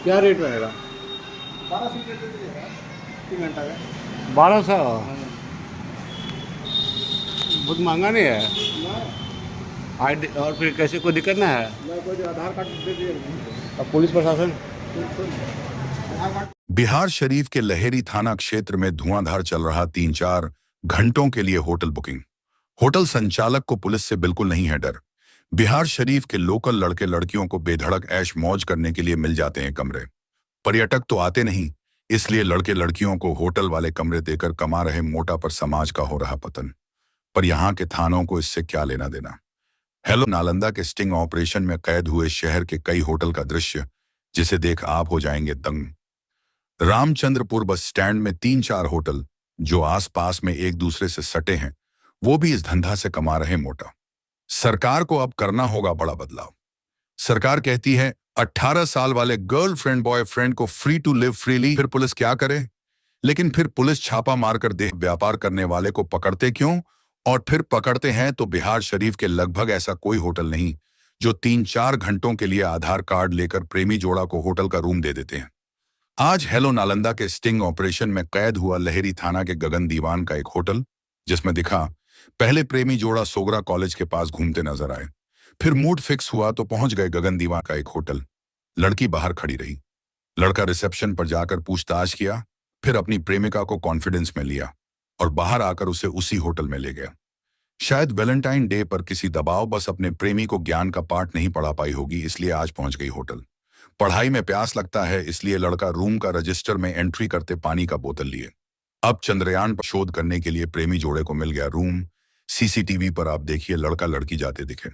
क्या रेट रहेगा? 12 सीटें दे दीजिएगा, 3 घंटा का। 1200? हाँ। बहुत महंगा नहीं है? ना आई और फिर कैसे, कोई दिक्कत ना है? ना, कोई आधार कार्ड दे दीजिएगा। अब पुलिस प्रशासन? आधार कार्ड। बिहार शरीफ के लहेरी थाना क्षेत्र में धुआंधार चल रहा 3-4 घंटों के लिए होटल बुकिंग। होटल संचालक को पुलिस से बिल्कुल नहीं है डर। बिहार शरीफ के लोकल लड़के लड़कियों को बेधड़क ऐश मौज करने के लिए मिल जाते हैं कमरे। पर्यटक तो आते नहीं, इसलिए लड़के लड़कियों को होटल वाले कमरे देकर कमा रहे मोटा पर समाज का हो रहा पतन। पर यहाँ के थानों को इससे क्या लेना देना। हेलो नालंदा के स्टिंग ऑपरेशन में कैद हुए शहर के कई होटल का दृश्य, जिसे देख आप हो जाएंगे दंग। रामचंद्रपुर बस स्टैंड में 3-4 होटल जो आसपास में एक दूसरे से सटे हैं, वो भी इस धंधा से कमा रहे मोटा। सरकार को अब करना होगा बड़ा बदलाव। सरकार कहती है 18 साल वाले गर्लफ्रेंड बॉयफ्रेंड को फ्री टू लिव फ्रीली, फिर पुलिस क्या करे? लेकिन फिर पुलिस छापा मारकर देह व्यापार करने वाले को पकड़ते क्यों? और फिर पकड़ते हैं तो बिहार शरीफ के लगभग ऐसा कोई होटल नहीं जो 3-4 घंटों के लिए आधार कार्ड लेकर प्रेमी जोड़ा को होटल का रूम दे देते हैं। आज हेलो नालंदा के स्टिंग ऑपरेशन में कैद हुआ लहेरी थाना के गगन दीवान का एक होटल, जिसमें दिखा पहले प्रेमी जोड़ा सोगरा कॉलेज के पास घूमते नजर आए, फिर मूड फिक्स हुआ तो पहुंच गए गगन दीवान का एक होटल। लड़की बाहर खड़ी रही, लड़का रिसेप्शन पर जाकर पूछताछ किया, फिर अपनी प्रेमिका को कॉन्फिडेंस में लिया और बाहर आकर उसे उसी होटल में ले गया। शायद वैलेंटाइन डे पर किसी दबाव बस अपने प्रेमी को ज्ञान का पाठ नहीं पढ़ा पाई होगी, इसलिए आज पहुंच गई होटल। पढ़ाई में प्यास लगता है, इसलिए लड़का रूम का रजिस्टर में एंट्री करते पानी का बोतल लिए। अब चंद्रयान पर शोध करने के लिए प्रेमी जोड़े को मिल गया रूम। सीसीटीवी पर आप देखिए लड़का लड़की जाते दिखे।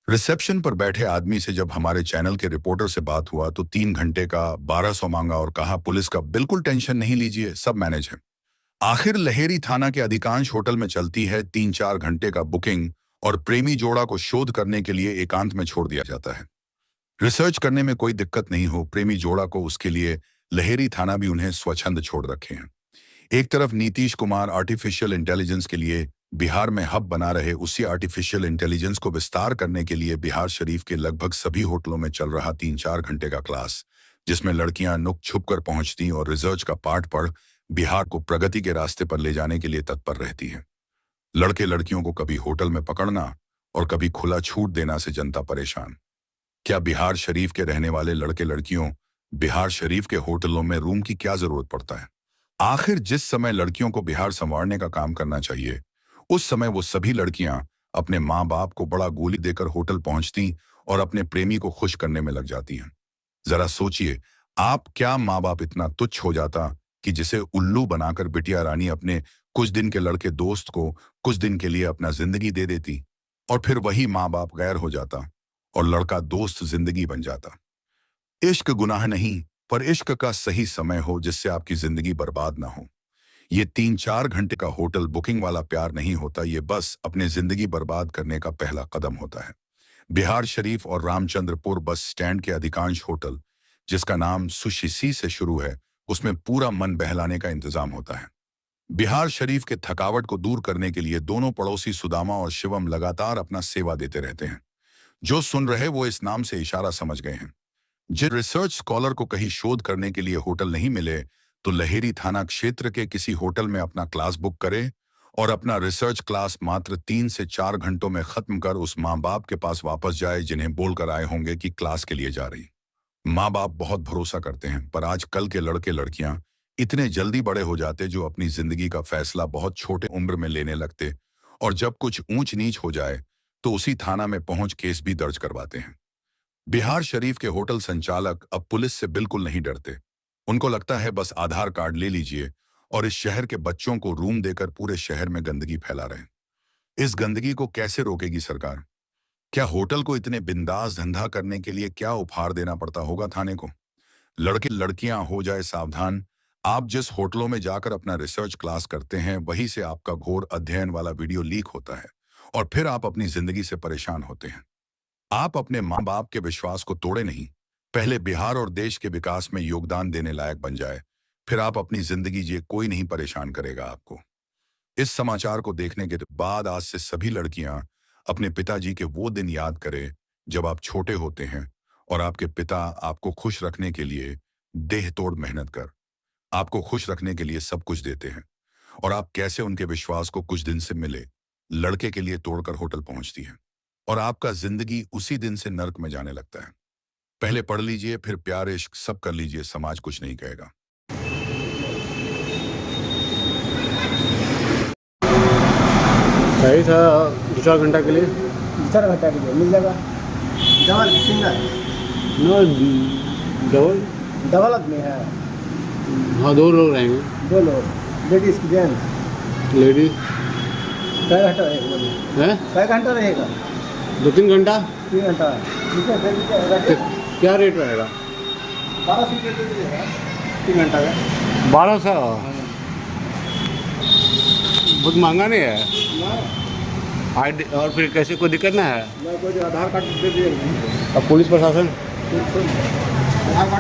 रिसेप्शन पर बैठे आदमी से जब हमारे चैनल के रिपोर्टर से बात हुआ तो 3 घंटे का 1200 मांगा और कहा पुलिस का बिल्कुल टेंशन नहीं लीजिए, सब मैनेज है। आखिर लहेरी थाना के अधिकांश होटल में चलती है 3-4 घंटे का बुकिंग और प्रेमी जोड़ा को शोध करने के लिए एकांत में छोड़ दिया जाता है। रिसर्च करने में कोई दिक्कत नहीं हो प्रेमी जोड़ा को, उसके लिए लहेरी थाना भी उन्हें स्वच्छंद छोड़ रखे हैं। एक तरफ नीतीश कुमार आर्टिफिशियल इंटेलिजेंस के लिए बिहार में हब बना रहे, उसी आर्टिफिशियल इंटेलिजेंस को विस्तार करने के लिए बिहार शरीफ के लगभग सभी होटलों में चल रहा 3-4 घंटे का क्लास, जिसमें लड़कियां नुक छुप कर पहुंचती और रिसर्च का पाठ पढ़ बिहार को प्रगति के रास्ते पर ले जाने के लिए तत्पर रहती हैं। लड़के लड़कियों को कभी होटल में पकड़ना और कभी खुला छूट देना से जनता परेशान। क्या बिहार शरीफ के रहने वाले लड़के लड़कियों बिहार शरीफ के होटलों में रूम की क्या जरूरत पड़ता है? आखिर जिस समय लड़कियों को बिहार संवारने का काम करना चाहिए, उस समय वो सभी लड़कियां अपने माँ बाप को बड़ा गोली देकर होटल पहुंचती और अपने प्रेमी को खुश करने में लग जाती हैं। जरा सोचिए, आप क्या माँ बाप इतना तुच्छ हो जाता कि जिसे उल्लू बनाकर बिटिया रानी अपने कुछ दिन के लड़के दोस्त को कुछ दिन के लिए अपना जिंदगी दे देती और फिर वही माँ बाप गैर हो जाता और लड़का दोस्त जिंदगी बन जाता। इश्क गुनाह नहीं, पर इश्क का सही समय हो जिससे आपकी जिंदगी बर्बाद ना हो। ये 3-4 घंटे का होटल बुकिंग वाला प्यार नहीं होता, ये बस अपने जिंदगी बर्बाद करने का पहला कदम होता है। बिहार शरीफ और रामचंद्रपुर बस स्टैंड के अधिकांश होटल, जिसका नाम सुशिसी से शुरू है, उसमें पूरा मन बहलाने का इंतजाम होता है। बिहार शरीफ के थकावट को दूर करने के लिए दोनों पड़ोसी सुदामा और शिवम लगातार अपना सेवा देते रहते हैं। जो सुन रहे वो इस नाम से इशारा समझ गए हैं। जिस रिसर्च स्कॉलर को कहीं शोध करने के लिए होटल नहीं मिले, तो लहेरी थाना क्षेत्र के किसी होटल में अपना क्लास बुक करे और अपना रिसर्च क्लास मात्र 3 से 4 घंटों में खत्म कर उस माँ बाप के पास वापस जाए जिन्हें बोलकर आए होंगे कि क्लास के लिए जा रही। माँ बाप बहुत भरोसा करते हैं, पर आजकल के लड़के लड़कियां इतने जल्दी बड़े हो जाते जो अपनी जिंदगी का फैसला बहुत छोटे उम्र में लेने लगते और जब कुछ ऊंच नीच हो जाए तो उसी थाना में पहुंच केस भी दर्ज करवाते हैं। बिहार शरीफ के होटल संचालक अब पुलिस से बिल्कुल नहीं डरते। उनको लगता है बस आधार कार्ड ले लीजिए और इस शहर के बच्चों को रूम देकर पूरे शहर में गंदगी फैला रहे हैं। इस गंदगी को कैसे रोकेगी सरकार? क्या होटल को इतने बिंदास धंधा करने के लिए क्या उपहार देना पड़ता होगा थाने को? लड़के लड़कियां हो जाए सावधान। आप जिस होटलों में जाकर अपना रिसर्च क्लास करते हैं, वहीं से आपका घोर अध्ययन वाला वीडियो लीक होता है और फिर आप अपनी जिंदगी से परेशान होते हैं। आप अपने माँ बाप के विश्वास को तोड़े नहीं, पहले बिहार और देश के विकास में योगदान देने लायक बन जाए, फिर आप अपनी जिंदगी जिए, कोई नहीं परेशान करेगा आपको। इस समाचार को देखने के बाद आज से सभी लड़कियां अपने पिताजी के वो दिन याद करें जब आप छोटे होते हैं और आपके पिता आपको खुश रखने के लिए देह तोड़ मेहनत कर आपको खुश रखने के लिए सब कुछ देते हैं, और आप कैसे उनके विश्वास को कुछ दिन से मिले लड़के के लिए तोड़कर होटल पहुंचती हैं, और आपका जिंदगी उसी दिन से नर्क में जाने लगता है। पहले पढ़ लीजिए, फिर प्यार इश्क सब कर लीजिए, समाज कुछ नहीं कहेगा। सही था 2-4 घंटा के लिए। 4 घंटा के लिए मिल जाएगा। Double single? No, double. Double आदमी है? हाँ, 2 लोग रहेंगे। 2 लोग, लेडीज की जेंट्स? लेडीज। कै घंटा रहेगा? हैं? कै घंटा रहेगा? 2-3 घंटा। 3 घंटा। तो क्या रेट रहेगा? 1200 दे दीजिएगा 3 घंटा का। 1200? बहुत महंगा नहीं है? ना, आईडी और फिर कैसे कोई दिक्कत ना है? मैं कोई आधार कार्ड दे दीजिएगा। अब पुलिस प्रशासन आधार कार्ड